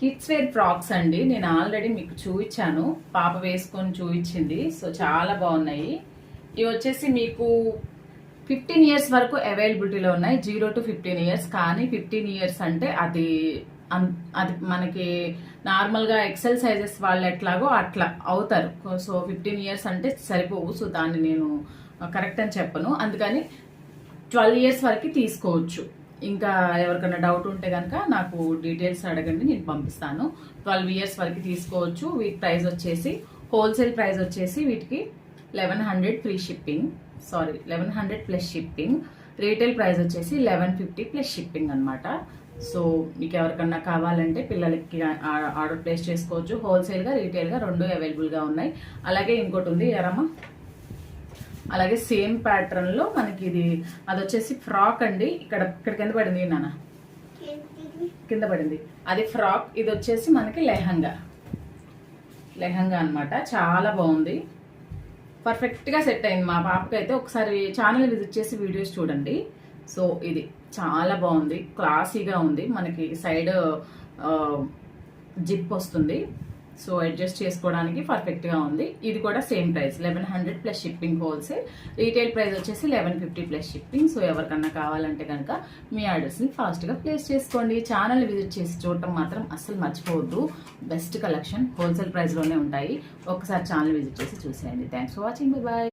Kids wear frocks అండి. నేను already మీకు చూపించాను, పాప వేసుకొని చూపించింది. సో చాలా బాగున్నాయి. ఇవి వచ్చేసి మీకు 15 ఇయర్స్ వరకు అవైలబిలిటీలో ఉన్నాయి, 0 to 15 ఇయర్స్. కానీ 15 ఇయర్స్ అంటే అది మనకి నార్మల్గా ఎక్సెల్ సైజెస్ వాళ్ళు ఎట్లాగో అట్లా అవుతారు. సో 15 ఇయర్స్ అంటే సరిపోవు. సో దాన్ని నేను కరెక్ట్ అని చెప్పను. అందుకని 12 ఇయర్స్ వరకు తీసుకోవచ్చు. ఇంకా ఎవరికైనా డౌట్ ఉంటే కనుక నాకు డీటెయిల్స్ అడగండి, నేను పంపిస్తాను. 12 ఇయర్స్ వరకు తీసుకోవచ్చు. వీటి ప్రైస్ వచ్చేసి హోల్సేల్ ప్రైస్ వచ్చేసి వీటికి 1100 free shipping, 1100 plus shipping. Retail price వచ్చేసి 1150 ప్లస్ షిప్పింగ్ అనమాట. సో మీకు ఎవరికన్నా కావాలంటే పిల్లలకి ఆర్డర్ ప్లేస్ చేసుకోవచ్చు. హోల్సేల్గా రీటైల్గా రెండు అవైలబుల్గా ఉన్నాయి. అలాగే ఇంకోటి ఉంది ఎరమ్మ, అలాగే సేమ్ ప్యాటర్న్ లో మనకి అది వచ్చేసి ఫ్రాక్ అండి. ఇక్కడ కింద పడింది నాన్న, కింద పడింది, అది ఫ్రాక్. ఇది వచ్చేసి మనకి లెహంగా అన్నమాట. చాలా బాగుంది, పర్ఫెక్ట్ గా సెట్ అయింది మా పాపకి అయితే. ఒకసారి ఛానల్ విజిట్ చేసి వీడియోస్ చూడండి. సో ఇది చాలా బాగుంది, క్లాసీగా ఉంది. మనకి సైడ్ జిప్ వస్తుంది, సో అడ్జస్ట్ చేసుకోవడానికి పర్ఫెక్ట్ గా ఉంది. ఇది కూడా same price 1100 plus shipping wholesale. Retail price వచ్చేసి 1150 ప్లస్ షిప్పింగ్. సో ఎవరికన్నా కావాలంటే కనుక మీ ఆర్డర్స్ ని ఫాస్ట్ గా ప్లేస్ చేసుకోండి. ఛానల్ విజిట్ చేసి చూడటం మాత్రం అస్సలు మర్చిపోవద్దు. బెస్ట్ కలెక్షన్ హోల్సేల్ ప్రైస్ లోనే ఉంటాయి. ఒకసారి ఛానల్ విజిట్ చేసి చూసేయండి. Thanks for watching, bye bye.